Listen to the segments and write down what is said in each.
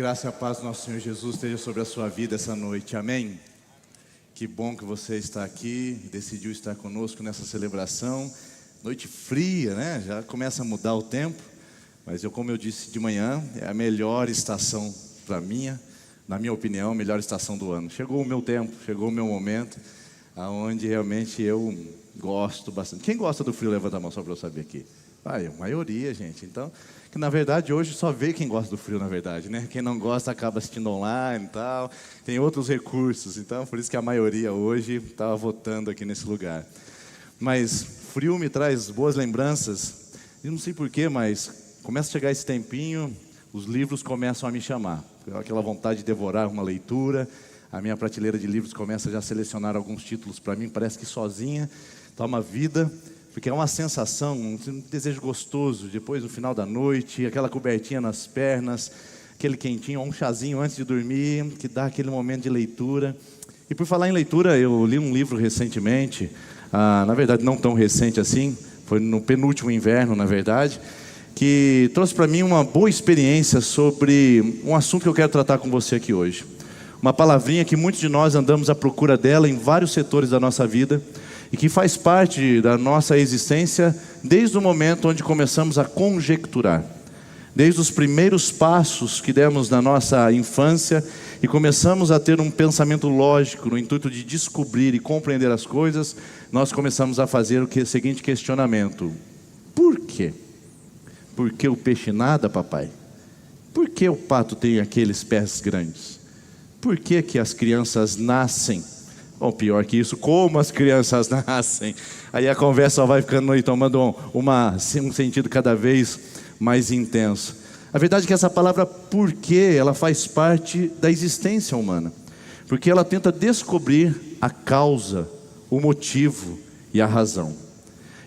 Graça e a paz do nosso Senhor Jesus esteja sobre a sua vida essa noite, amém? Que bom que você está aqui, decidiu estar conosco nessa celebração. Noite fria, né? Já começa a mudar o tempo, mas como eu disse de manhã, é a melhor estação para mim, na minha opinião, a melhor estação do ano. Chegou o meu tempo, chegou o meu momento, aonde realmente eu gosto bastante. Quem gosta do frio, levanta a mão só para eu saber aqui. A maioria, gente. Então, que na verdade hoje só vê quem gosta do frio, na verdade, né? Quem não gosta acaba assistindo online e tal. Tem outros recursos, então por isso que a maioria hoje estava votando aqui nesse lugar. Mas frio me traz boas lembranças. Eu não sei porquê, mas começa a chegar esse tempinho, os livros começam a me chamar. Aquela vontade de devorar uma leitura. A minha prateleira de livros começa já a selecionar alguns títulos para mim, parece que sozinha, toma vida. Porque é uma sensação, um desejo gostoso, depois no final da noite, aquela cobertinha nas pernas, aquele quentinho, ou um chazinho antes de dormir, que dá aquele momento de leitura. E por falar em leitura, eu li um livro recentemente, na verdade não tão recente assim, foi no penúltimo inverno, na verdade, que trouxe para mim uma boa experiência sobre um assunto que eu quero tratar com você aqui hoje. Uma palavrinha que muitos de nós andamos à procura dela em vários setores da nossa vida, e que faz parte da nossa existência desde o momento onde começamos a conjecturar. Desde os primeiros passos que demos na nossa infância e começamos a ter um pensamento lógico no intuito de descobrir e compreender as coisas, nós começamos a fazer o seguinte questionamento: por quê? Por que o peixe nada, papai? Por que o pato tem aqueles pés grandes? Por que que as crianças nascem? Ou pior que isso, como as crianças nascem. Aí a conversa só vai ficando e tomando um sentido cada vez mais intenso. A verdade é que essa palavra porquê, ela faz parte da existência humana. Porque ela tenta descobrir a causa, o motivo e a razão.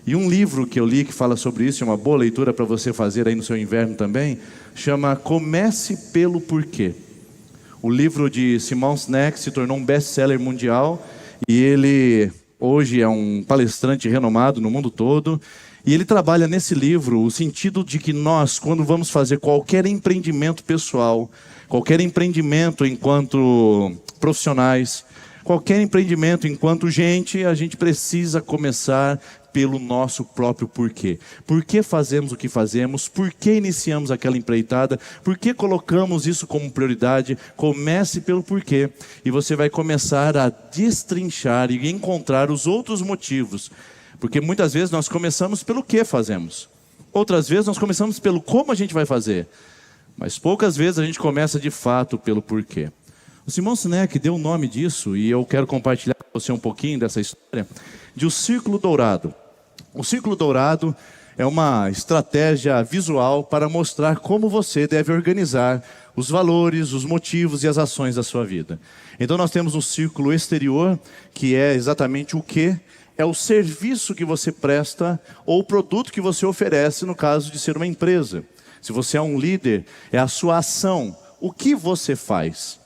E um livro que eu li que fala sobre isso, é uma boa leitura para você fazer aí no seu inverno também, chama Comece pelo Porquê. O livro de Simon Sinek se tornou um best-seller mundial e ele hoje é um palestrante renomado no mundo todo. E ele trabalha nesse livro o sentido de que nós, quando vamos fazer qualquer empreendimento pessoal, qualquer empreendimento enquanto profissionais, qualquer empreendimento enquanto gente, a gente precisa começar pelo nosso próprio porquê. Por que fazemos o que fazemos? Por que iniciamos aquela empreitada? Por que colocamos isso como prioridade? Comece pelo porquê. E você vai começar a destrinchar e encontrar os outros motivos. Porque muitas vezes nós começamos pelo que fazemos. Outras vezes nós começamos pelo como a gente vai fazer. Mas poucas vezes a gente começa de fato pelo porquê. O Simon Sinek deu o nome disso, e eu quero compartilhar com você um pouquinho dessa história, de o Círculo Dourado. O Círculo Dourado é uma estratégia visual para mostrar como você deve organizar os valores, os motivos e as ações da sua vida. Então nós temos um círculo exterior, que é exatamente o que? É o serviço que você presta ou o produto que você oferece no caso de ser uma empresa. Se você é um líder, é a sua ação, o que você faz.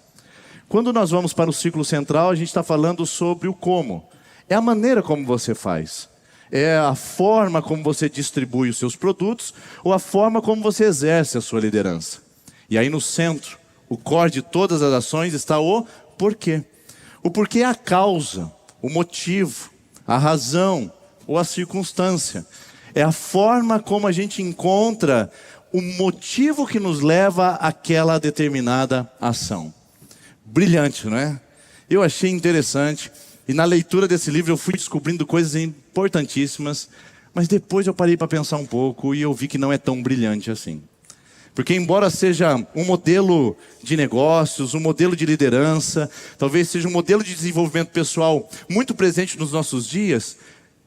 Quando nós vamos para o círculo central, a gente está falando sobre o como. É a maneira como você faz. É a forma como você distribui os seus produtos ou a forma como você exerce a sua liderança. E aí no centro, o core de todas as ações está o porquê. O porquê é a causa, o motivo, a razão ou a circunstância. É a forma como a gente encontra o motivo que nos leva àquela determinada ação. Brilhante, não é? Eu achei interessante. E na leitura desse livro eu fui descobrindo coisas importantíssimas, mas depois eu parei para pensar um pouco e eu vi que não é tão brilhante assim. Porque embora seja um modelo de negócios, um modelo de liderança, talvez seja um modelo de desenvolvimento pessoal muito presente nos nossos dias,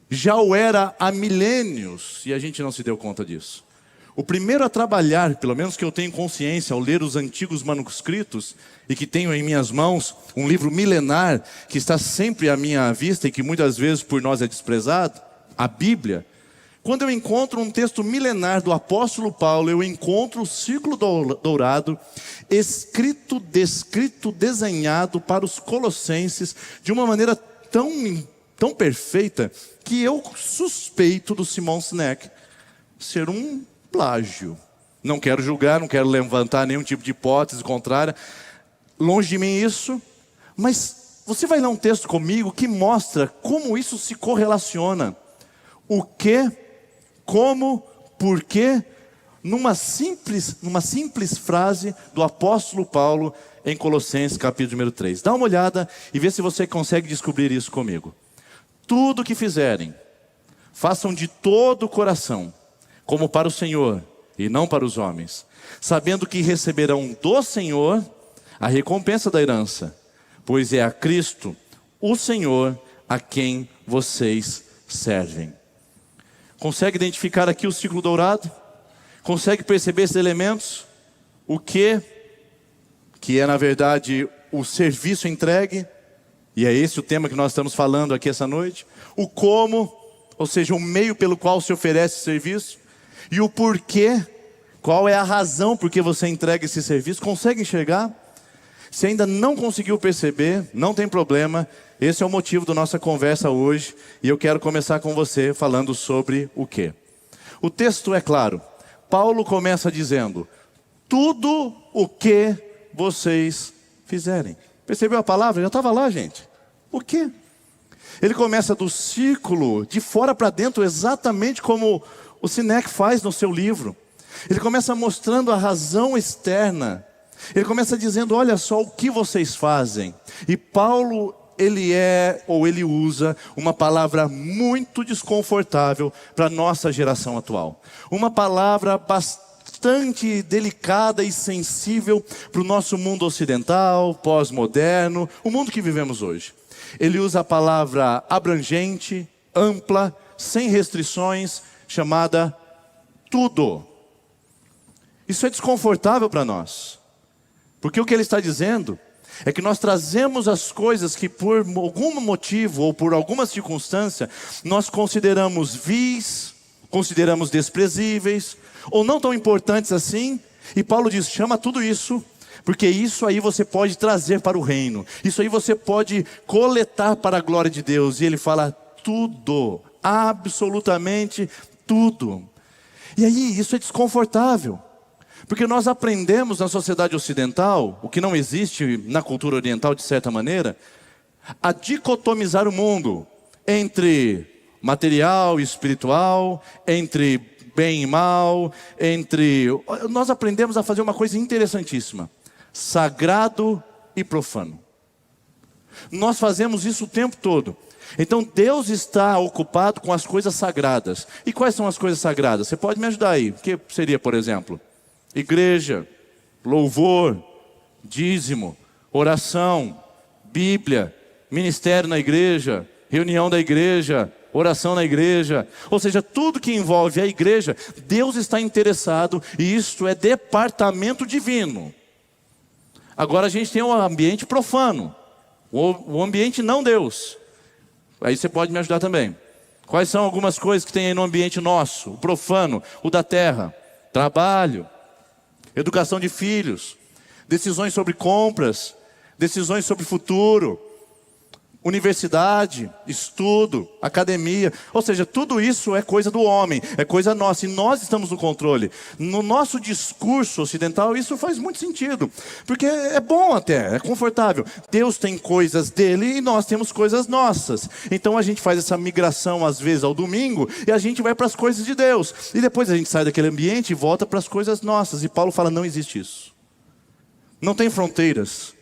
já o era há milênios e a gente não se deu conta disso. O primeiro a trabalhar, pelo menos que eu tenho consciência ao ler os antigos manuscritos, e que tenho em minhas mãos um livro milenar, que está sempre à minha vista e que muitas vezes por nós é desprezado, a Bíblia. Quando eu encontro um texto milenar do apóstolo Paulo, eu encontro o Círculo Dourado, escrito, descrito, desenhado para os colossenses, de uma maneira tão perfeita, que eu suspeito do Simon Sinek ser um plágio. Não quero julgar, não quero levantar nenhum tipo de hipótese contrária. Longe de mim isso. Mas você vai ler um texto comigo que mostra como isso se correlaciona. O que, como, por quê, numa simples frase do apóstolo Paulo em Colossenses capítulo número 3. Dá uma olhada e vê se você consegue descobrir isso comigo. Tudo que fizerem, façam de todo o coração, como para o Senhor e não para os homens, sabendo que receberão do Senhor a recompensa da herança, pois é a Cristo, o Senhor, a quem vocês servem. Consegue identificar aqui o ciclo dourado? Consegue perceber esses elementos? O que é na verdade o serviço entregue, e é esse o tema que nós estamos falando aqui essa noite. O como, ou seja, o meio pelo qual se oferece esse serviço. E o porquê, qual é a razão por que você entrega esse serviço. Consegue enxergar? Se ainda não conseguiu perceber, não tem problema. Esse é o motivo da nossa conversa hoje. E eu quero começar com você falando sobre o quê. O texto é claro. Paulo começa dizendo: tudo o que vocês fizerem. Percebeu a palavra? Já estava lá, gente. O quê? Ele começa do círculo de fora para dentro, exatamente como o Sinek faz no seu livro. Ele começa mostrando a razão externa. Ele começa dizendo: olha só o que vocês fazem. E Paulo, ele usa uma palavra muito desconfortável para a nossa geração atual. Uma palavra bastante delicada e sensível para o nosso mundo ocidental, pós-moderno, o mundo que vivemos hoje. Ele usa a palavra abrangente, ampla, sem restrições, chamada tudo. Isso é desconfortável para nós, porque o que ele está dizendo é que nós trazemos as coisas que por algum motivo ou por alguma circunstância nós consideramos vis, consideramos desprezíveis ou não tão importantes assim, e Paulo diz: chama tudo isso, porque isso aí você pode trazer para o reino, isso aí você pode coletar para a glória de Deus. E ele fala tudo, absolutamente tudo. E aí isso é desconfortável, porque nós aprendemos na sociedade ocidental, o que não existe na cultura oriental de certa maneira, a dicotomizar o mundo entre material e espiritual, entre bem e mal, nós aprendemos a fazer uma coisa interessantíssima: sagrado e profano. Nós fazemos isso o tempo todo. Então Deus está ocupado com as coisas sagradas. E quais são as coisas sagradas? Você pode me ajudar aí? O que seria, por exemplo? Igreja, louvor, dízimo, oração, Bíblia, ministério na igreja, reunião da igreja, oração na igreja. Ou seja, tudo que envolve a igreja, Deus está interessado, e isto é departamento divino. Agora a gente tem um ambiente profano, o ambiente não Deus. Aí você pode me ajudar também. Quais são algumas coisas que tem aí no ambiente nosso, o profano, o da terra? Trabalho, educação de filhos, decisões sobre compras, decisões sobre futuro, universidade, estudo, academia. Ou seja, tudo isso é coisa do homem, é coisa nossa, e nós estamos no controle. No nosso discurso ocidental isso faz muito sentido, porque é bom até, é confortável. Deus tem coisas dele e nós temos coisas nossas. Então a gente faz essa migração às vezes ao domingo, e a gente vai para as coisas de Deus, e depois a gente sai daquele ambiente e volta para as coisas nossas. E Paulo fala: não existe isso. Não tem fronteiras.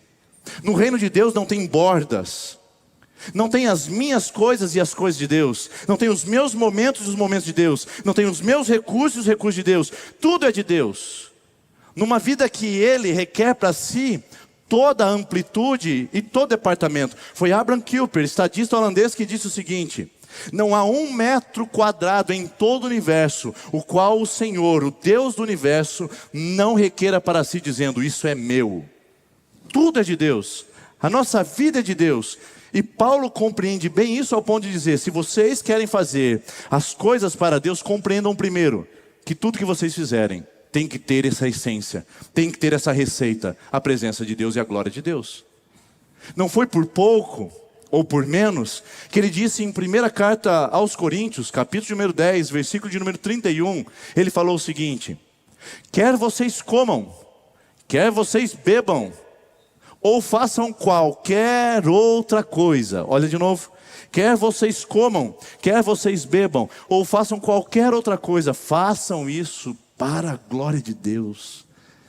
No reino de Deus não tem bordas. Não tem as minhas coisas e as coisas de Deus. Não tem os meus momentos e os momentos de Deus. Não tem os meus recursos e os recursos de Deus. Tudo é de Deus. Numa vida que Ele requer para si toda a amplitude e todo departamento. Foi Abraham Kuyper, estadista holandês, que disse o seguinte: não há 1 metro quadrado em todo o universo, o qual o Senhor, o Deus do universo, não requeira para si, dizendo: isso é meu. Tudo é de Deus. A nossa vida é de Deus. E Paulo compreende bem isso ao ponto de dizer: se vocês querem fazer as coisas para Deus, compreendam primeiro que tudo que vocês fizerem tem que ter essa essência, tem que ter essa receita, a presença de Deus e a glória de Deus. Não foi por pouco ou por menos que ele disse em primeira carta aos Coríntios, capítulo número 10, versículo de número 31, ele falou o seguinte: Quer vocês comam, quer vocês bebam, ou façam qualquer outra coisa. Olha de novo. Quer vocês comam, quer vocês bebam, ou façam qualquer outra coisa, façam isso para a glória de Deus.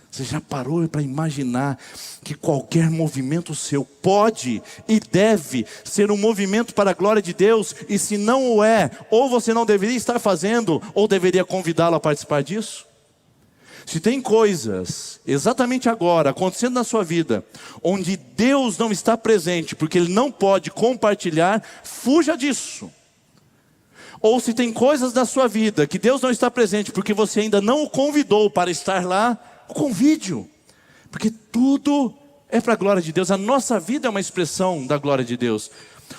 Você já parou para imaginar que qualquer movimento seu pode e deve ser um movimento para a glória de Deus? E se não o é, ou você não deveria estar fazendo, ou deveria convidá-lo a participar disso? Se tem coisas, exatamente agora, acontecendo na sua vida, onde Deus não está presente, porque Ele não pode compartilhar, fuja disso. Ou se tem coisas na sua vida, que Deus não está presente, porque você ainda não o convidou para estar lá, convide-o. Porque tudo é para a glória de Deus, a nossa vida é uma expressão da glória de Deus.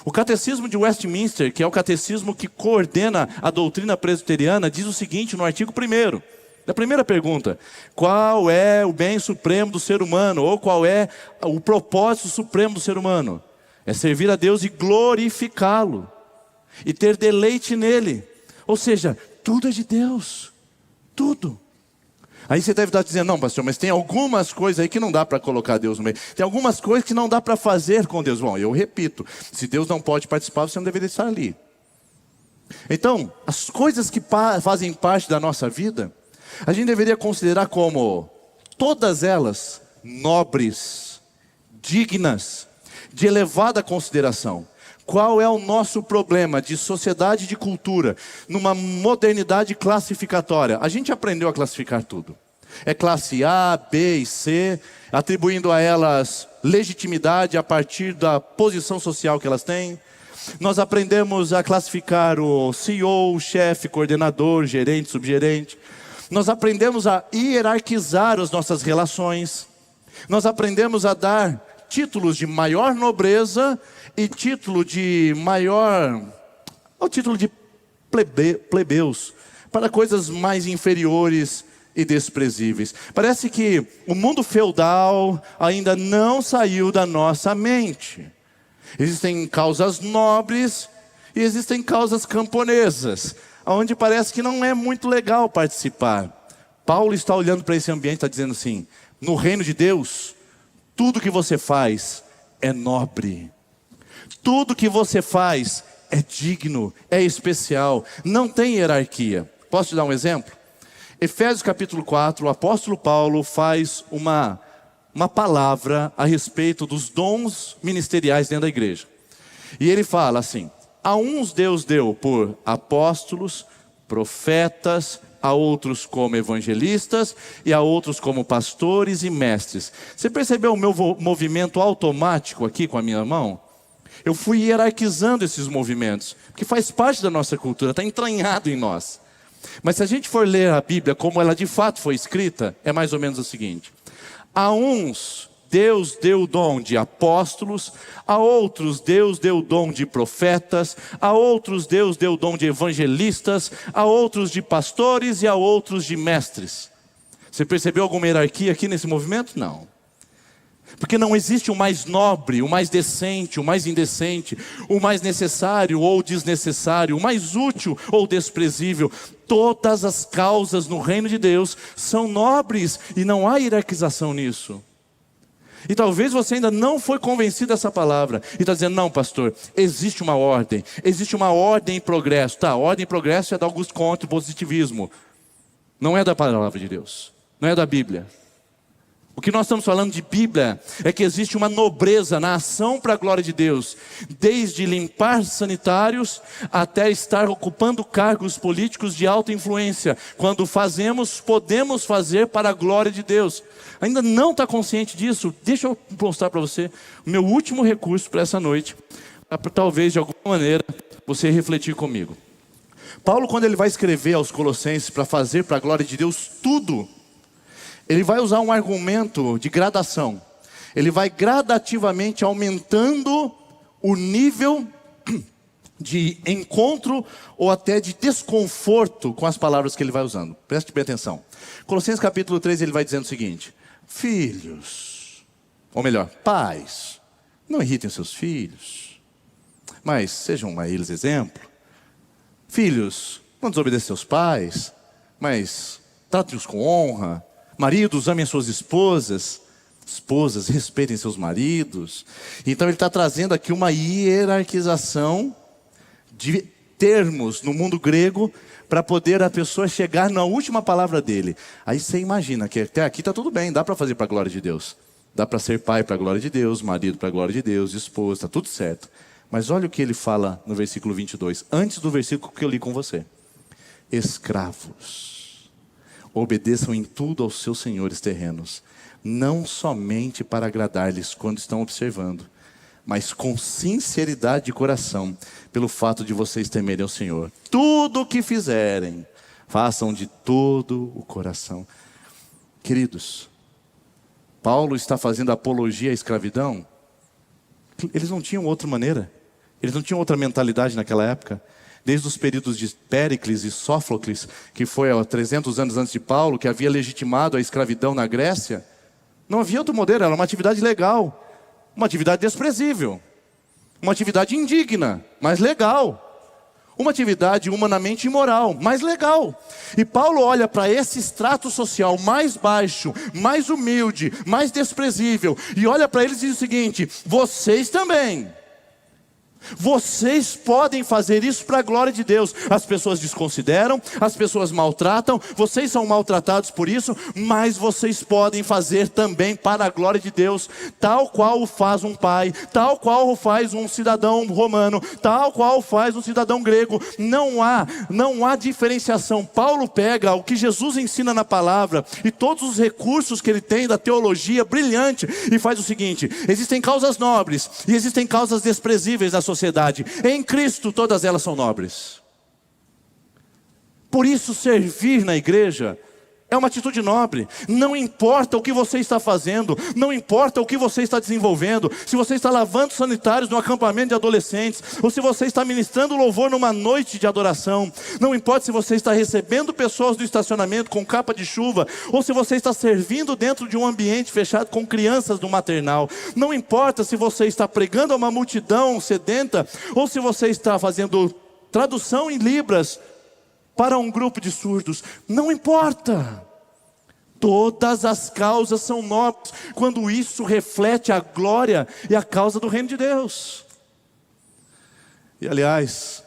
O Catecismo de Westminster, que é o catecismo que coordena a doutrina presbiteriana, diz o seguinte no artigo 1º. Na primeira pergunta, qual é o bem supremo do ser humano? Ou qual é o propósito supremo do ser humano? É servir a Deus e glorificá-lo. E ter deleite nele. Ou seja, tudo é de Deus. Tudo. Aí você deve estar dizendo, não pastor, mas tem algumas coisas aí que não dá para colocar Deus no meio. Tem algumas coisas que não dá para fazer com Deus. Bom, eu repito, se Deus não pode participar, você não deveria estar ali. Então, as coisas que fazem parte da nossa vida, a gente deveria considerar como todas elas nobres, dignas, de elevada consideração. Qual é o nosso problema de sociedade e de cultura, numa modernidade classificatória? A gente aprendeu a classificar tudo. É classe A, B e C, atribuindo a elas legitimidade a partir da posição social que elas têm. Nós aprendemos a classificar o CEO, o chefe, coordenador, gerente, subgerente. Nós aprendemos a hierarquizar as nossas relações. Nós aprendemos a dar títulos de maior nobreza e título de maior, ou título de plebeus, para coisas mais inferiores e desprezíveis. Parece que o mundo feudal ainda não saiu da nossa mente. Existem causas nobres e existem causas camponesas, onde parece que não é muito legal participar. Paulo está olhando para esse ambiente e está dizendo assim, no reino de Deus, tudo que você faz é nobre. Tudo que você faz é digno, é especial, não tem hierarquia. Posso te dar um exemplo? Efésios capítulo 4, o apóstolo Paulo faz uma palavra a respeito dos dons ministeriais dentro da igreja. E ele fala assim, a uns Deus deu por apóstolos, profetas, a outros como evangelistas e a outros como pastores e mestres. Você percebeu o meu movimento automático aqui com a minha mão? Eu fui hierarquizando esses movimentos, que faz parte da nossa cultura, está entranhado em nós. Mas se a gente for ler a Bíblia como ela de fato foi escrita, é mais ou menos o seguinte. A uns Deus deu o dom de apóstolos, a outros Deus deu o dom de profetas, a outros Deus deu o dom de evangelistas, a outros de pastores e a outros de mestres. Você percebeu alguma hierarquia aqui nesse movimento? Não. Porque não existe o mais nobre, o mais decente, o mais indecente, o mais necessário ou desnecessário, o mais útil ou desprezível. Todas as causas no reino de Deus são nobres e não há hierarquização nisso. E talvez você ainda não foi convencido dessa palavra. E está dizendo, não pastor, existe uma ordem em progresso. Tá, ordem em progresso é da Augusto Comte, positivismo. Não é da palavra de Deus, não é da Bíblia. O que nós estamos falando de Bíblia é que existe uma nobreza na ação para a glória de Deus, desde limpar sanitários até estar ocupando cargos políticos de alta influência. Quando fazemos, podemos fazer para a glória de Deus. Ainda não está consciente disso? Deixa eu mostrar para você o meu último recurso para essa noite, para talvez de alguma maneira você refletir comigo. Paulo, quando ele vai escrever aos Colossenses para fazer para a glória de Deus tudo, ele vai usar um argumento de gradação. Ele vai gradativamente aumentando o nível de encontro ou até de desconforto com as palavras que ele vai usando. Preste bem atenção. Colossenses capítulo 3, ele vai dizendo o seguinte: filhos, ou melhor, pais, não irritem seus filhos, mas sejam a eles exemplo. Filhos, não desobedeçam seus pais, mas Trate-os com honra. Maridos, amem as suas esposas. Esposas, respeitem seus maridos. Então ele está trazendo aqui uma hierarquização de termos no mundo grego para poder a pessoa chegar na última palavra dele. Aí você imagina que até aqui está tudo bem, dá para fazer para a glória de Deus. Dá para ser pai para a glória de Deus, marido para a glória de Deus, esposa, está tudo certo. Mas olha o que ele fala no versículo 22, antes do versículo que eu li com você. Escravos, obedeçam em tudo aos seus senhores terrenos, não somente para agradar-lhes quando estão observando, mas com sinceridade de coração, pelo fato de vocês temerem ao Senhor. Tudo o que fizerem, façam de todo o coração. Queridos, Paulo está fazendo apologia à escravidão. Eles não tinham outra maneira. Eles não tinham outra mentalidade naquela época. Desde os períodos de Péricles e Sófocles, que foi há 300 anos antes de Paulo, que havia legitimado a escravidão na Grécia, não havia outro modelo, era uma atividade legal. Uma atividade desprezível, uma atividade indigna, mas legal. Uma atividade humanamente imoral, mas legal. E Paulo olha para esse extrato social mais baixo, mais humilde, mais desprezível, e olha para eles e diz o seguinte: vocês também. Vocês podem fazer isso para a glória de Deus. As pessoas desconsideram, as pessoas maltratam, vocês são maltratados por isso, mas vocês podem fazer também para a glória de Deus, tal qual o faz um pai, tal qual o faz um cidadão romano, tal qual faz um cidadão grego. Não há diferenciação. Paulo pega o que Jesus ensina na palavra e todos os recursos que ele tem da teologia brilhante e faz o seguinte: existem causas nobres e existem causas desprezíveis na sociedade. Em Cristo todas elas são nobres. Por isso servir na igreja é uma atitude nobre. Não importa o que você está fazendo, não importa o que você está desenvolvendo, se você está lavando sanitários no acampamento de adolescentes, ou se você está ministrando louvor numa noite de adoração, não importa se você está recebendo pessoas do estacionamento com capa de chuva, ou se você está servindo dentro de um ambiente fechado com crianças do maternal, não importa se você está pregando a uma multidão sedenta, ou se você está fazendo tradução em libras para um grupo de surdos, não importa. Todas as causas são nobres, quando isso reflete a glória e a causa do reino de Deus. E aliás,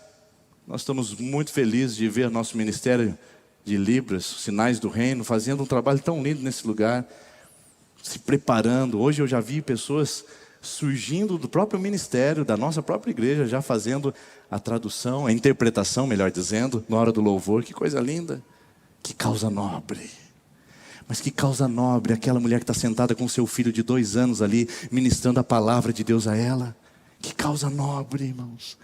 nós estamos muito felizes de ver nosso ministério de Libras, Sinais do Reino, fazendo um trabalho tão lindo nesse lugar, se preparando. Hoje eu já vi pessoas surgindo do próprio ministério, da nossa própria igreja, já fazendo a tradução, a interpretação, melhor dizendo, na hora do louvor. Que coisa linda, que causa nobre. Mas que causa nobre aquela mulher que está sentada com seu filho de 2 anos ali, ministrando a palavra de Deus a ela. Que causa nobre, irmãos.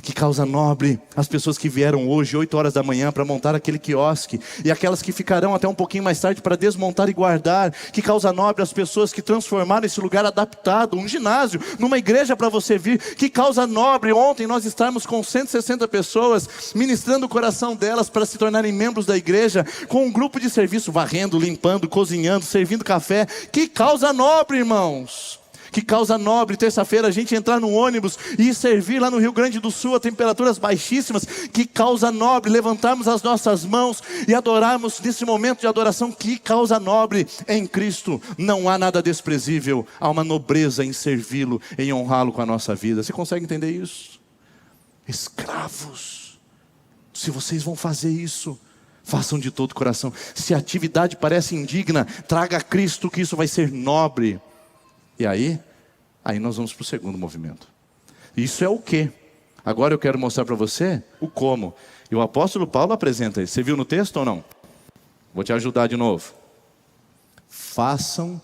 Que causa nobre as pessoas que vieram hoje 8 horas da manhã para montar aquele quiosque, e aquelas que ficarão até um pouquinho mais tarde para desmontar e guardar. Que causa nobre as pessoas que transformaram esse lugar adaptado, um ginásio, numa igreja para você vir. Que causa nobre ontem nós estarmos com 160 pessoas ministrando o coração delas para se tornarem membros da igreja, com um grupo de serviço, varrendo, limpando, cozinhando, servindo café. Que causa nobre, irmãos. Que causa nobre, terça-feira a gente entrar no ônibus e servir lá no Rio Grande do Sul a temperaturas baixíssimas. Que causa nobre, levantarmos as nossas mãos e adorarmos nesse momento de adoração. Que causa nobre em Cristo. Não há nada desprezível, há uma nobreza em servi-lo, em honrá-lo com a nossa vida. Você consegue entender isso? Escravos, se vocês vão fazer isso, façam de todo o coração. Se a atividade parece indigna, traga a Cristo, que isso vai ser nobre. E aí nós vamos para o segundo movimento. Isso é o quê? Agora eu quero mostrar para você o como. E o apóstolo Paulo apresenta isso. Você viu no texto ou não? Vou te ajudar de novo. Façam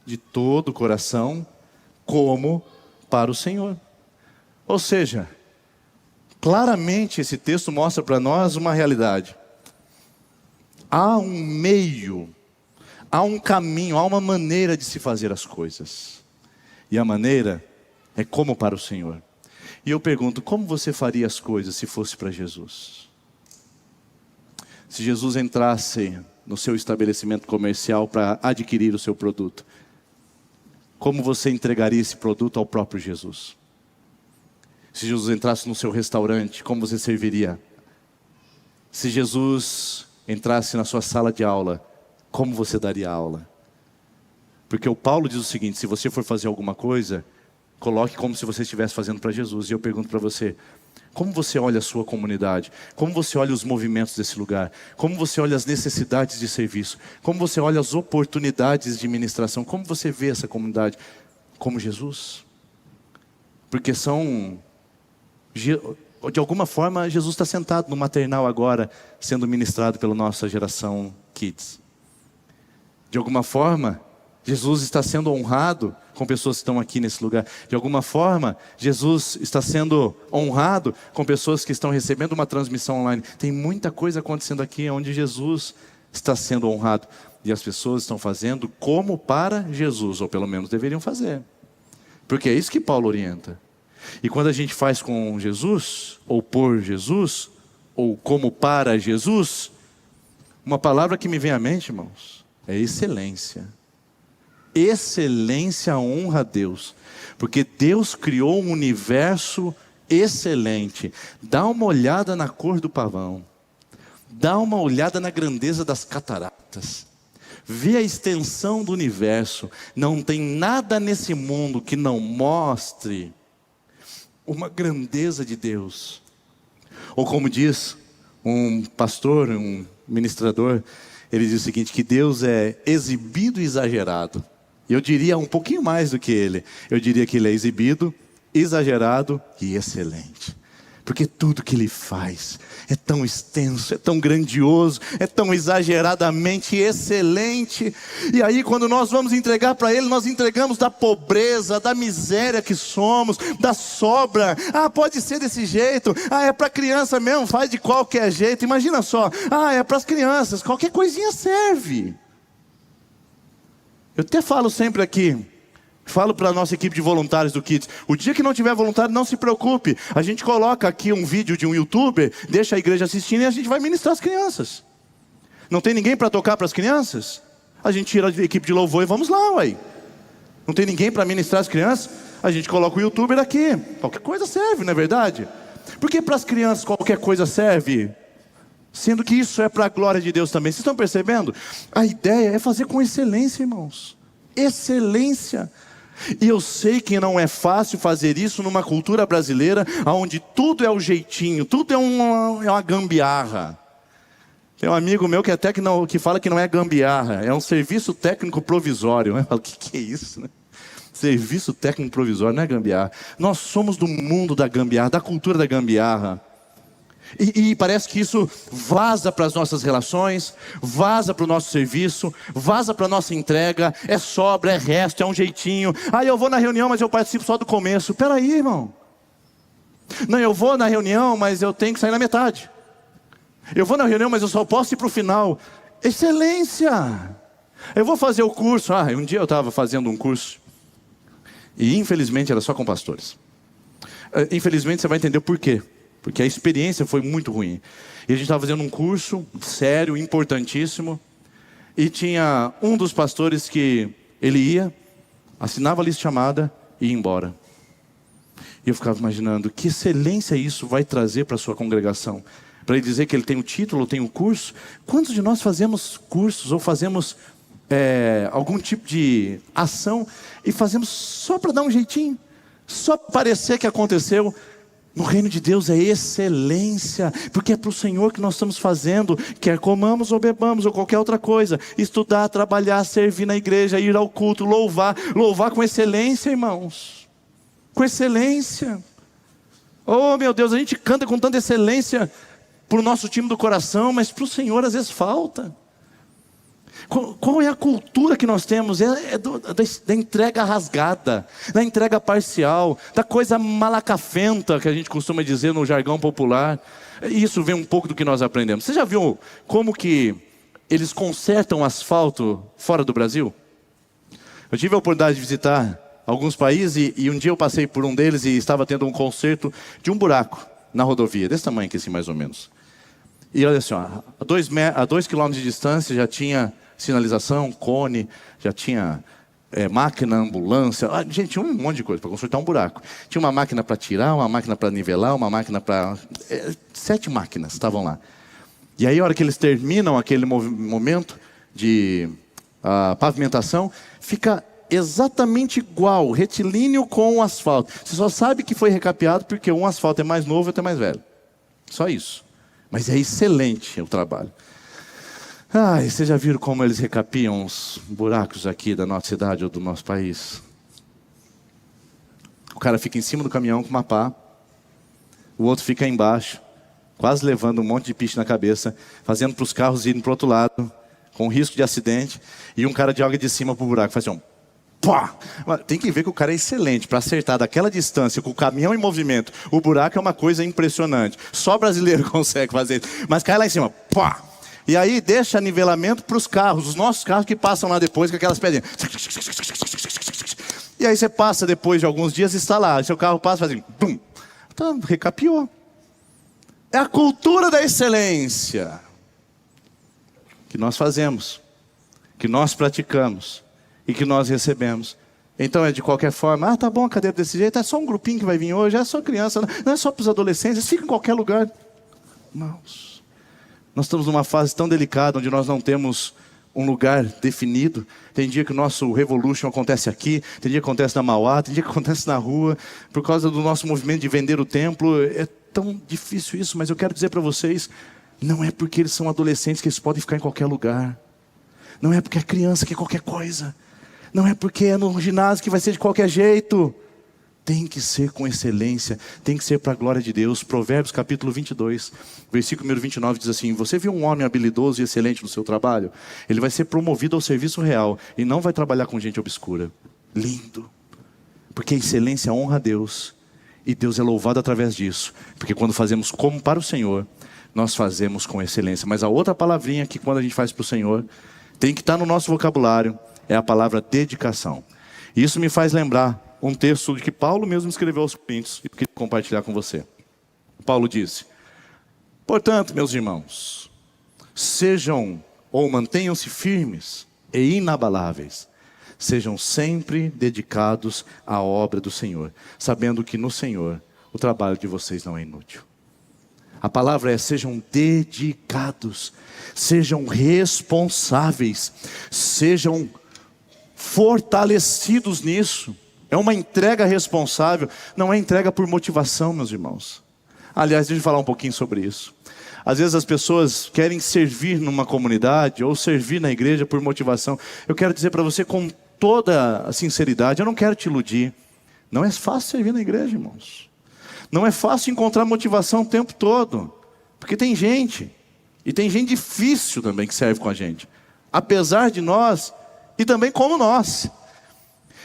de todo o coração como para o Senhor. Ou seja, claramente esse texto mostra para nós uma realidade. Há um meio, há um caminho, há uma maneira de se fazer as coisas. E a maneira é como para o Senhor. E eu pergunto, como você faria as coisas se fosse para Jesus? Se Jesus entrasse no seu estabelecimento comercial para adquirir o seu produto, como você entregaria esse produto ao próprio Jesus? Se Jesus entrasse no seu restaurante, como você serviria? Se Jesus entrasse na sua sala de aula, como você daria aula? Porque o Paulo diz o seguinte: se você for fazer alguma coisa, coloque como se você estivesse fazendo para Jesus. E eu pergunto para você: como você olha a sua comunidade? Como você olha os movimentos desse lugar? Como você olha as necessidades de serviço? Como você olha as oportunidades de ministração? Como você vê essa comunidade? Como Jesus? Porque de alguma forma, Jesus está sentado no maternal agora, sendo ministrado pela nossa geração Kids. De alguma forma, Jesus está sendo honrado com pessoas que estão aqui nesse lugar. De alguma forma, Jesus está sendo honrado com pessoas que estão recebendo uma transmissão online. Tem muita coisa acontecendo aqui onde Jesus está sendo honrado. E as pessoas estão fazendo como para Jesus, ou pelo menos deveriam fazer. Porque é isso que Paulo orienta. E quando a gente faz com Jesus, ou por Jesus, ou como para Jesus, uma palavra que me vem à mente, irmãos, é excelência. Excelência honra a Deus, porque Deus criou um universo excelente. Dá uma olhada na cor do pavão, dá uma olhada na grandeza das cataratas, vê a extensão do universo. Não tem nada nesse mundo que não mostre uma grandeza de Deus. Ou como diz um pastor, um ministrador, ele diz o seguinte: que Deus é exibido e exagerado. E eu diria um pouquinho mais do que ele. Eu diria que ele é exibido, exagerado e excelente. Porque tudo que ele faz é tão extenso, é tão grandioso, é tão exageradamente excelente. E aí quando nós vamos entregar para ele, nós entregamos da pobreza, da miséria que somos, da sobra. Ah, pode ser desse jeito. Ah, é para criança mesmo, faz de qualquer jeito. Imagina só. Ah, é para as crianças, qualquer coisinha serve. Eu até falo sempre aqui, falo para a nossa equipe de voluntários do Kids: o dia que não tiver voluntário, não se preocupe. A gente coloca aqui um vídeo de um youtuber, deixa a igreja assistindo e a gente vai ministrar as crianças. Não tem ninguém para tocar para as crianças? A gente tira a equipe de louvor e vamos lá, uai. Não tem ninguém para ministrar as crianças? A gente coloca o youtuber aqui. Qualquer coisa serve, não é verdade? Porque para as crianças qualquer coisa serve, sendo que isso é para a glória de Deus também. Vocês estão percebendo? A ideia é fazer com excelência, irmãos. Excelência. E eu sei que não é fácil fazer isso numa cultura brasileira, onde tudo é o jeitinho, tudo é uma gambiarra. Tem um amigo meu que fala que não é gambiarra, é um serviço técnico provisório. Eu falo: o que é isso, né? Serviço técnico provisório, não é gambiarra. Nós somos do mundo da gambiarra, da cultura da gambiarra. E parece que isso vaza para as nossas relações, vaza para o nosso serviço, vaza para a nossa entrega. É sobra, é resto, é um jeitinho. Ah, eu vou na reunião, mas eu participo só do começo. Peraí, irmão. Não, eu vou na reunião, mas eu tenho que sair na metade. Eu vou na reunião, mas eu só posso ir para o final. Excelência. Eu vou fazer o curso. Um dia eu estava fazendo um curso, e infelizmente era só com pastores. Infelizmente você vai entender o porquê. Porque a experiência foi muito ruim. E a gente estava fazendo um curso sério, importantíssimo. E tinha um dos pastores que ele ia, assinava a lista de chamada e ia embora. E eu ficava imaginando, que excelência isso vai trazer para a sua congregação. Para ele dizer que ele tem o título, ou tem o curso. Quantos de nós fazemos cursos ou fazemos algum tipo de ação e fazemos só para dar um jeitinho? Só para parecer que aconteceu? No reino de Deus é excelência, porque é para o Senhor que nós estamos fazendo, quer comamos ou bebamos ou qualquer outra coisa, estudar, trabalhar, servir na igreja, ir ao culto, louvar com excelência, irmãos, com excelência. Oh meu Deus, a gente canta com tanta excelência para o nosso time do coração, mas para o Senhor às vezes falta. Qual é a cultura que nós temos? Da entrega rasgada, da entrega parcial, da coisa malacafenta que a gente costuma dizer no jargão popular. E isso vem um pouco do que nós aprendemos. Você já viu como que eles consertam asfalto fora do Brasil? Eu tive a oportunidade de visitar alguns países e um dia eu passei por um deles e estava tendo um conserto de um buraco na rodovia, desse tamanho aqui assim mais ou menos. E olha assim, a 2 quilômetros de distância já tinha sinalização, cone, já tinha máquina, ambulância, gente, tinha um monte de coisa para consertar um buraco. Tinha uma máquina para tirar, uma máquina para nivelar, uma máquina para... 7 máquinas estavam lá. E aí, a hora que eles terminam aquele momento de pavimentação, fica exatamente igual, retilíneo com o asfalto. Você só sabe que foi recapeado porque um asfalto é mais novo e outro é mais velho. Só isso. Mas é excelente o trabalho. E vocês já viram como eles recapiam os buracos aqui da nossa cidade ou do nosso país? O cara fica em cima do caminhão com uma pá, o outro fica aí embaixo, quase levando um monte de piche na cabeça, fazendo para os carros irem para o outro lado, com risco de acidente, e um cara joga de cima para o buraco, faz assim, pá! Tem que ver que o cara é excelente para acertar daquela distância, com o caminhão em movimento. O buraco é uma coisa impressionante. Só brasileiro consegue fazer isso. Mas cai lá em cima, pá! E aí deixa nivelamento para os carros, os nossos carros que passam lá depois com aquelas pedrinhas. E aí você passa depois de alguns dias e está lá. Seu carro passa e faz assim, bum! Então, recapiou. É a cultura da excelência que nós fazemos, que nós praticamos e que nós recebemos. Então é de qualquer forma, tá bom a cadeira desse jeito, é só um grupinho que vai vir hoje, é só criança, não é só para os adolescentes, fica em qualquer lugar. Irmãos, nós estamos numa fase tão delicada, onde nós não temos um lugar definido. Tem dia que o nosso Revolution acontece aqui, tem dia que acontece na Mauá, tem dia que acontece na rua, por causa do nosso movimento de vender o templo. É tão difícil isso, mas eu quero dizer para vocês, não é porque eles são adolescentes que eles podem ficar em qualquer lugar. Não é porque é criança que é qualquer coisa. Não é porque é no ginásio que vai ser de qualquer jeito. Tem que ser com excelência, tem que ser para a glória de Deus. Provérbios capítulo 22, versículo número 29 diz assim: você viu um homem habilidoso e excelente no seu trabalho? Ele vai ser promovido ao serviço real e não vai trabalhar com gente obscura. Lindo. Porque a excelência honra a Deus e Deus é louvado através disso. Porque quando fazemos como para o Senhor, nós fazemos com excelência. Mas a outra palavrinha que quando a gente faz para o Senhor, tem que estar no nosso vocabulário, é a palavra dedicação. E isso me faz lembrar um texto que Paulo mesmo escreveu aos Coríntios e eu queria compartilhar com você. Paulo disse: portanto, meus irmãos, sejam ou mantenham-se firmes e inabaláveis, sejam sempre dedicados à obra do Senhor, sabendo que no Senhor o trabalho de vocês não é inútil. A palavra é: sejam dedicados, sejam responsáveis, sejam fortalecidos nisso. É uma entrega responsável, não é entrega por motivação, meus irmãos. Aliás, deixa eu falar um pouquinho sobre isso. Às vezes as pessoas querem servir numa comunidade ou servir na igreja por motivação. Eu quero dizer para você com toda a sinceridade, eu não quero te iludir. Não é fácil servir na igreja, irmãos. Não é fácil encontrar motivação o tempo todo. Porque tem gente, e tem gente difícil também que serve com a gente. Apesar de nós, e também como nós.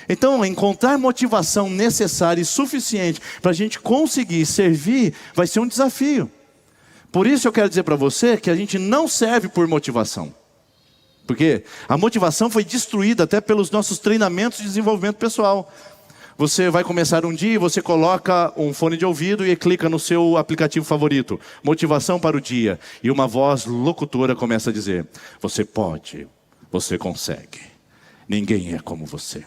Então, encontrar motivação necessária e suficiente para a gente conseguir servir, vai ser um desafio. Por isso eu quero dizer para você que a gente não serve por motivação. Porque a motivação foi destruída até pelos nossos treinamentos de desenvolvimento pessoal. Você vai começar um dia, você coloca um fone de ouvido e clica no seu aplicativo favorito. Motivação para o dia. E uma voz locutora começa a dizer: você pode, você consegue. Ninguém é como você.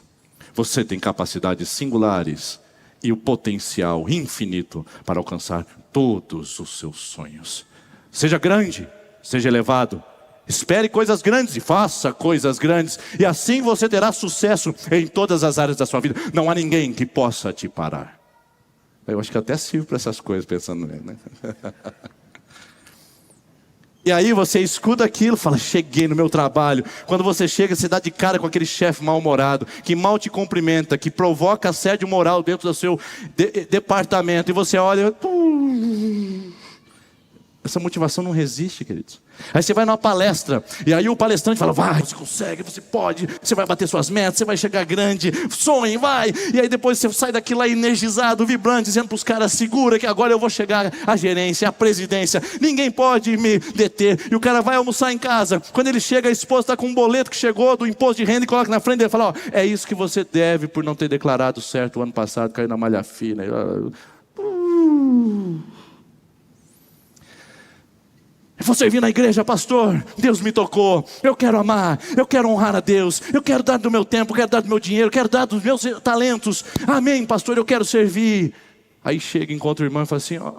Você tem capacidades singulares e o potencial infinito para alcançar todos os seus sonhos. Seja grande, seja elevado. Espere coisas grandes e faça coisas grandes. E assim você terá sucesso em todas as áreas da sua vida. Não há ninguém que possa te parar. Eu acho que até sirvo para essas coisas pensando nele, né? E aí você escuta aquilo, fala: cheguei no meu trabalho. Quando você chega, você dá de cara com aquele chefe mal-humorado, que mal te cumprimenta, que provoca assédio moral dentro do seu departamento. E você olha... Essa motivação não resiste, queridos. Aí você vai numa palestra, e aí o palestrante fala: vai, você consegue, você pode, você vai bater suas metas, você vai chegar grande, sonhe, vai. E aí depois você sai daqui lá energizado, vibrante, dizendo para os caras: segura que agora eu vou chegar à gerência, à presidência, ninguém pode me deter. E o cara vai almoçar em casa. Quando ele chega, a esposa está com um boleto que chegou do imposto de renda e coloca na frente dele e fala: ó, é isso que você deve por não ter declarado certo o ano passado, caiu na malha fina. Eu vou servir na igreja, pastor, Deus me tocou, eu quero amar, eu quero honrar a Deus, eu quero dar do meu tempo, eu quero dar do meu dinheiro, eu quero dar dos meus talentos, amém, pastor, eu quero servir. Aí chega, encontra o irmão e fala assim: ó,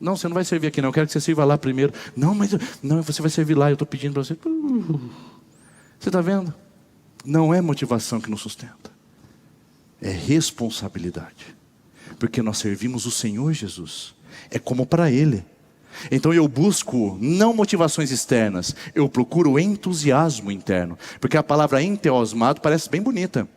Não, você não vai servir aqui não, eu quero que você sirva lá primeiro. Não, mas não, você vai servir lá, eu estou pedindo para você. Você está vendo? Não é motivação que nos sustenta, é responsabilidade. Porque nós servimos o Senhor Jesus, é como para Ele. Então eu busco não motivações externas, eu procuro entusiasmo interno. Porque a palavra enteosmado parece bem bonita.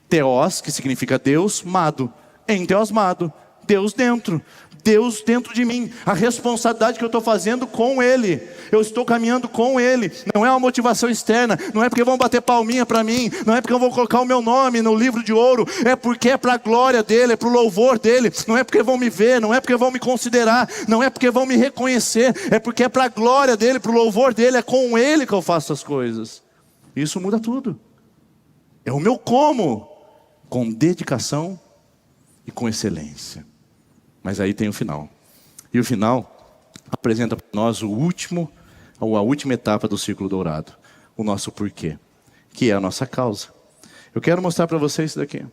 Teos, que significa Deus, mado. Enteosmado, Deus dentro de mim. A responsabilidade que eu estou fazendo com Ele, eu estou caminhando com Ele. Não é uma motivação externa, não é porque vão bater palminha para mim, não é porque eu vou colocar o meu nome no livro de ouro, é porque é para a glória dEle, é para o louvor dEle. Não é porque vão me ver, não é porque vão me considerar, não é porque vão me reconhecer, é porque é para a glória dEle, para o louvor dEle, é com Ele que eu faço as coisas. Isso muda tudo. É o meu como, com dedicação e com excelência. Mas aí tem o final. E o final apresenta para nós a última etapa do círculo dourado. O nosso porquê, que é a nossa causa. Eu quero mostrar para vocês isso daqui.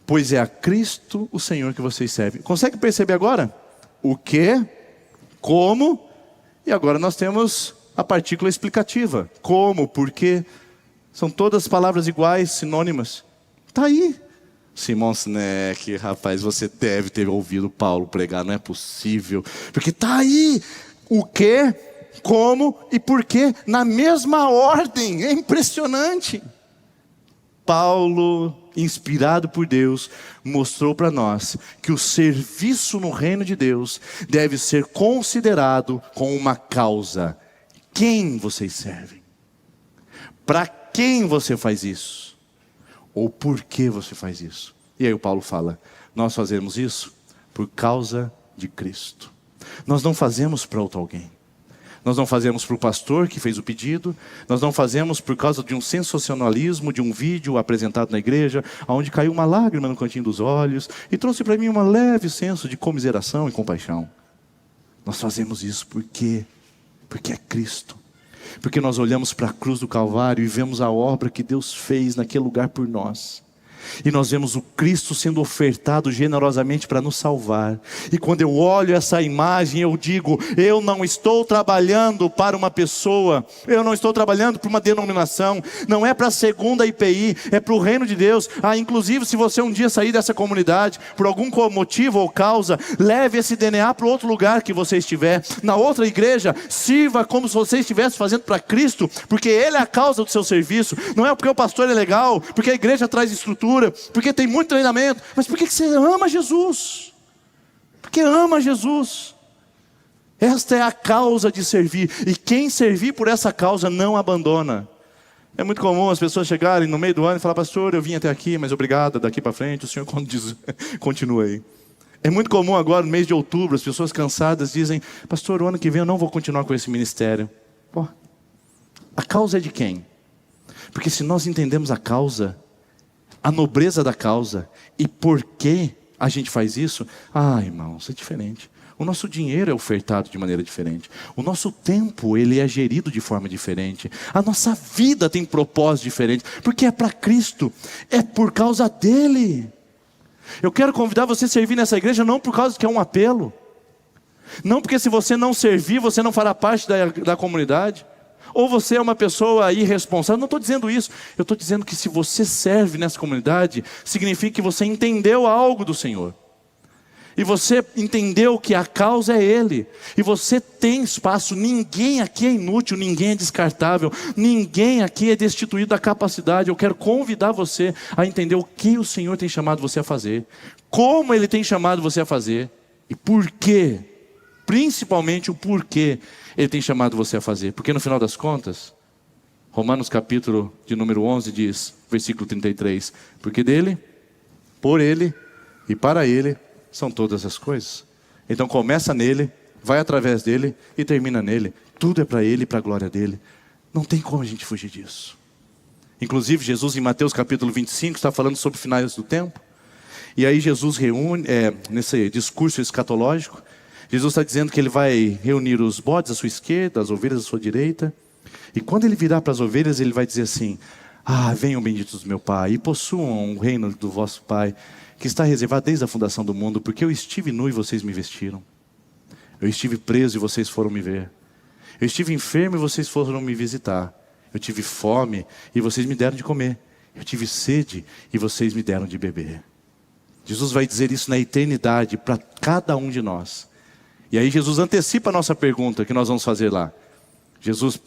Pois é a Cristo o Senhor que vocês servem. Consegue perceber agora? O que, como, e agora nós temos a partícula explicativa. Como, porquê. São todas palavras iguais, sinônimas. Está aí. Simon Sinek, rapaz, você deve ter ouvido Paulo pregar, não é possível. Porque está aí o que, como e porquê, na mesma ordem. É impressionante. Paulo, inspirado por Deus, mostrou para nós que o serviço no reino de Deus deve ser considerado com uma causa. Quem vocês servem? Para quem você faz isso? Ou por que você faz isso? E aí o Paulo fala, nós fazemos isso por causa de Cristo. Nós não fazemos para outro alguém. Nós não fazemos para o pastor que fez o pedido. Nós não fazemos por causa de um sensacionalismo, de um vídeo apresentado na igreja, onde caiu uma lágrima no cantinho dos olhos e trouxe para mim um leve senso de comiseração e compaixão. Nós fazemos isso porque é Cristo. Porque nós olhamos para a cruz do Calvário e vemos a obra que Deus fez naquele lugar por nós. E nós vemos o Cristo sendo ofertado generosamente para nos salvar. E quando eu olho essa imagem, eu digo, eu não estou trabalhando para uma pessoa, eu não estou trabalhando para uma denominação, não é para a segunda IPI, é para o reino de Deus. Inclusive, se você um dia sair dessa comunidade, por algum motivo ou causa, leve esse DNA para outro lugar que você estiver, na outra igreja, sirva como se você estivesse fazendo para Cristo, porque Ele é a causa do seu serviço. Não é porque o pastor é legal, porque a igreja traz estrutura, porque tem muito treinamento, mas por que você ama Jesus? Porque ama Jesus. Esta é a causa de servir, e quem servir por essa causa não abandona. É muito comum as pessoas chegarem no meio do ano e falar, pastor, eu vim até aqui, mas obrigado, daqui para frente o senhor continua aí. É muito comum agora, no mês de outubro, as pessoas cansadas dizem, pastor, o ano que vem eu não vou continuar com esse ministério. Pô, a causa é de quem? Porque se nós entendemos a causa, a nobreza da causa e por que a gente faz isso, irmãos, é diferente. O nosso dinheiro é ofertado de maneira diferente. O nosso tempo, ele é gerido de forma diferente. A nossa vida tem propósito diferente, porque é para Cristo, é por causa dEle. Eu quero convidar você a servir nessa igreja não por causa que é um apelo, não porque se você não servir, você não fará parte da comunidade, ou você é uma pessoa irresponsável. Não estou dizendo isso. Eu estou dizendo que se você serve nessa comunidade, significa que você entendeu algo do Senhor. E você entendeu que a causa é Ele. E você tem espaço. Ninguém aqui é inútil, ninguém é descartável, ninguém aqui é destituído da capacidade. Eu quero convidar você a entender o que o Senhor tem chamado você a fazer, como Ele tem chamado você a fazer e por quê. Principalmente o porquê Ele tem chamado você a fazer. Porque no final das contas, Romanos capítulo de número 11 diz, versículo 33, porque dele, por Ele e para Ele são todas as coisas. Então começa nele, vai através dele e termina nele. Tudo é para Ele e para a glória dele. Não tem como a gente fugir disso. Inclusive Jesus em Mateus capítulo 25 está falando sobre finais do tempo. E aí Jesus reúne, nesse discurso escatológico, Jesus está dizendo que Ele vai reunir os bodes à sua esquerda, as ovelhas à sua direita. E quando Ele virar para as ovelhas, Ele vai dizer assim, Ah, venham benditos do meu Pai, e possuam o reino do vosso Pai, que está reservado desde a fundação do mundo, porque eu estive nu e vocês me vestiram. Eu estive preso e vocês foram me ver. Eu estive enfermo e vocês foram me visitar. Eu tive fome e vocês me deram de comer. Eu tive sede e vocês me deram de beber. Jesus vai dizer isso na eternidade para cada um de nós. E aí Jesus antecipa a nossa pergunta que nós vamos fazer lá. Jesus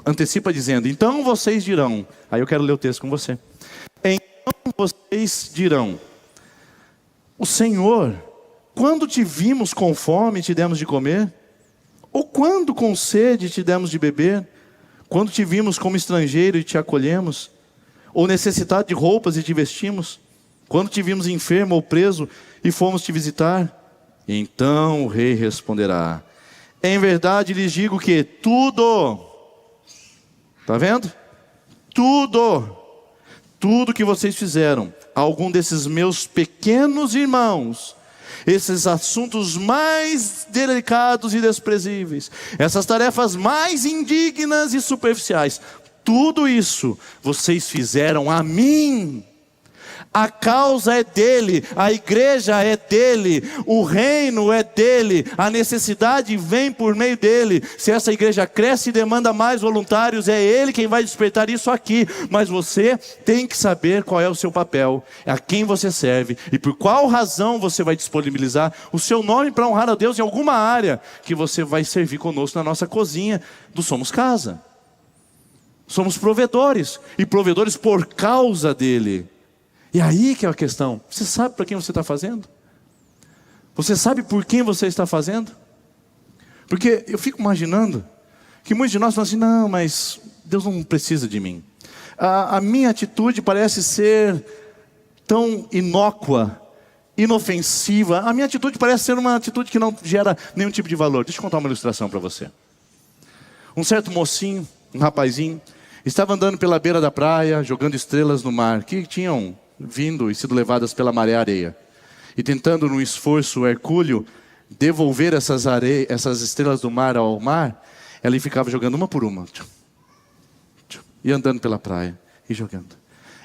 antecipa dizendo, então vocês dirão. Aí eu quero ler o texto com você. Então vocês dirão, o Senhor, quando te vimos com fome e te demos de comer? Ou quando com sede te demos de beber? Quando te vimos como estrangeiro e te acolhemos? Ou necessitado de roupas e te vestimos? Quando te vimos enfermo ou preso e fomos te visitar? Então o rei responderá, em verdade lhes digo que tudo, está vendo? Tudo que vocês fizeram a algum desses meus pequenos irmãos, esses assuntos mais delicados e desprezíveis, essas tarefas mais indignas e superficiais, tudo isso vocês fizeram a mim. A causa é dele, a igreja é dele, o reino é dele, a necessidade vem por meio dele. Se essa igreja cresce e demanda mais voluntários, é ele quem vai despertar isso aqui. Mas você tem que saber qual é o seu papel, a quem você serve e por qual razão você vai disponibilizar o seu nome para honrar a Deus em alguma área que você vai servir conosco na nossa cozinha do Somos Casa. Somos provedores, e provedores por causa dele. E aí que é a questão, você sabe para quem você está fazendo? Você sabe por quem você está fazendo? Porque eu fico imaginando que muitos de nós falam assim, não, mas Deus não precisa de mim. A minha atitude parece ser tão inócua, inofensiva. A minha atitude parece ser uma atitude que não gera nenhum tipo de valor. Deixa eu contar uma ilustração para você. Um certo mocinho, um rapazinho, estava andando pela beira da praia, jogando estrelas no mar, que tinham vindo e sido levadas pela maré areia. E tentando num esforço hercúleo devolver essas estrelas do mar ao mar, ele ficava jogando uma por uma. E andando pela praia e jogando.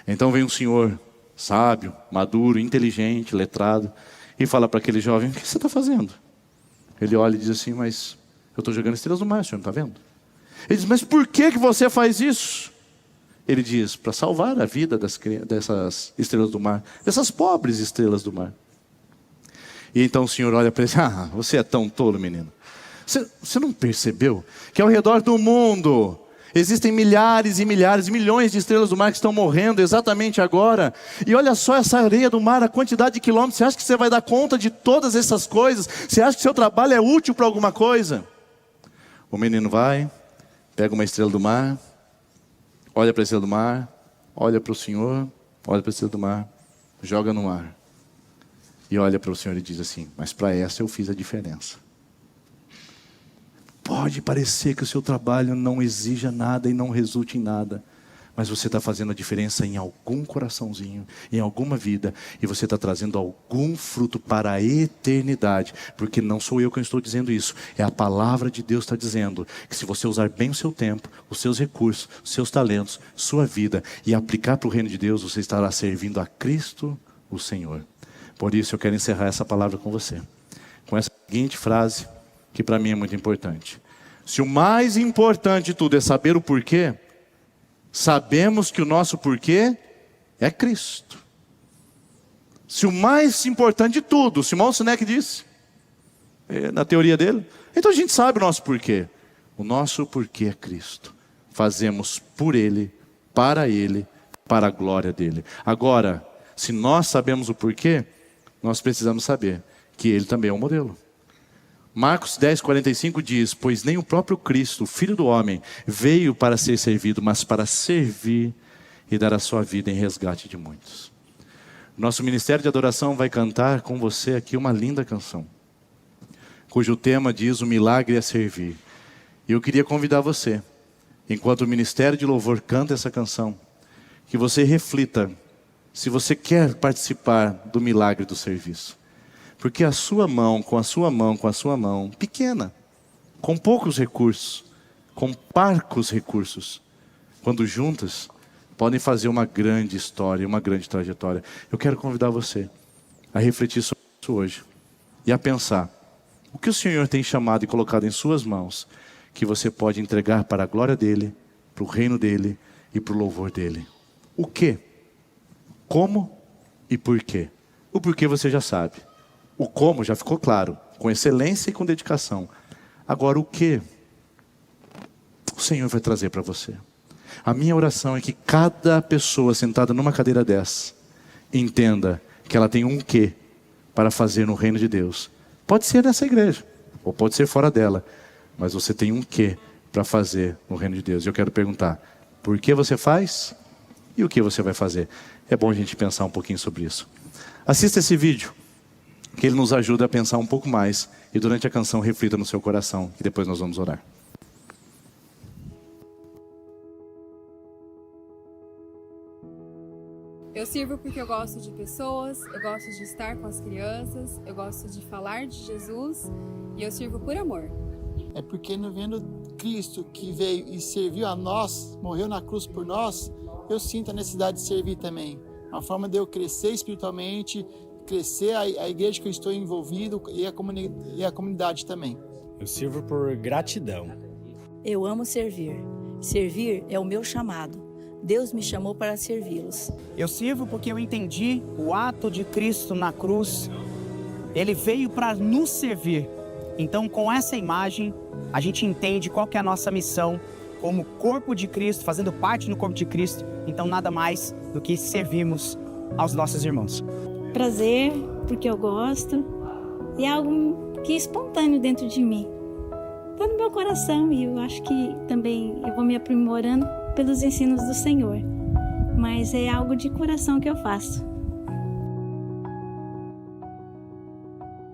Então vem um senhor sábio, maduro, inteligente, letrado, e fala para aquele jovem, o que você está fazendo? Ele olha e diz assim, mas eu estou jogando estrelas do mar, o senhor não está vendo? Ele diz, mas por que você faz isso? Ele diz, para salvar a vida dessas estrelas do mar, dessas pobres estrelas do mar. E então o Senhor olha para ele, você é tão tolo, menino. Você não percebeu que ao redor do mundo existem milhares e milhares, milhões de estrelas do mar que estão morrendo exatamente agora? E olha só essa areia do mar, a quantidade de quilômetros. Você acha que você vai dar conta de todas essas coisas? Você acha que seu trabalho é útil para alguma coisa? O menino vai, pega uma estrela do mar, olha para a estrela do mar, olha para o Senhor, olha para a estrela do mar, joga no mar. E olha para o Senhor e diz assim, mas para essa eu fiz a diferença. Pode parecer que o seu trabalho não exija nada e não resulte em nada, mas você está fazendo a diferença em algum coraçãozinho, em alguma vida, e você está trazendo algum fruto para a eternidade, porque não sou eu que estou dizendo isso, é a palavra de Deus que está dizendo, que se você usar bem o seu tempo, os seus recursos, os seus talentos, sua vida, e aplicar para o reino de Deus, você estará servindo a Cristo, o Senhor. Por isso eu quero encerrar essa palavra com você, com essa seguinte frase, que para mim é muito importante. Se o mais importante de tudo é saber o porquê, sabemos que o nosso porquê é Cristo. Se o mais importante de tudo, Simão Sinek disse, na teoria dele, então a gente sabe o nosso porquê. O nosso porquê é Cristo. Fazemos por Ele, para a glória dEle. Agora, se nós sabemos o porquê, nós precisamos saber que Ele também é um modelo. Marcos 10:45 diz, pois nem o próprio Cristo, o Filho do Homem, veio para ser servido, mas para servir e dar a sua vida em resgate de muitos. Nosso Ministério de Adoração vai cantar com você aqui uma linda canção, cujo tema diz, o milagre é servir. E eu queria convidar você, enquanto o Ministério de Louvor canta essa canção, que você reflita se você quer participar do milagre do serviço. Porque a sua mão, pequena, com poucos recursos, com parcos recursos, quando juntas, podem fazer uma grande história, uma grande trajetória. Eu quero convidar você a refletir sobre isso hoje e a pensar o que o Senhor tem chamado e colocado em suas mãos, que você pode entregar para a glória dEle, para o reino dEle e para o louvor dEle. O que? Como e por quê? O porquê você já sabe. O como já ficou claro, com excelência e com dedicação. Agora o que o Senhor vai trazer para você? A minha oração é que cada pessoa sentada numa cadeira dessa entenda que ela tem um quê para fazer no reino de Deus. Pode ser nessa igreja, ou pode ser fora dela, mas você tem um quê para fazer no reino de Deus. E eu quero perguntar, por que você faz e o que você vai fazer? É bom a gente pensar um pouquinho sobre isso. Assista esse vídeo, que ele nos ajuda a pensar um pouco mais, e durante a canção reflita no seu coração, e depois nós vamos orar. Eu sirvo porque eu gosto de pessoas, eu gosto de estar com as crianças, eu gosto de falar de Jesus e eu sirvo por amor. É porque não vendo Cristo que veio e serviu a nós, morreu na cruz por nós, eu sinto a necessidade de servir também. Uma forma de eu crescer espiritualmente, crescer a igreja que eu estou envolvido e a comunidade também. Eu sirvo por gratidão. Eu amo servir. Servir é o meu chamado. Deus me chamou para servi-los. Eu sirvo porque eu entendi o ato de Cristo na cruz. Ele veio para nos servir. Então, com essa imagem, a gente entende qual que é a nossa missão como corpo de Cristo, fazendo parte do corpo de Cristo. Então, nada mais do que servirmos aos nossos irmãos. Prazer, porque eu gosto. E é algo que é espontâneo dentro de mim. Está no meu coração e eu acho que também eu vou me aprimorando pelos ensinos do Senhor. Mas é algo de coração que eu faço.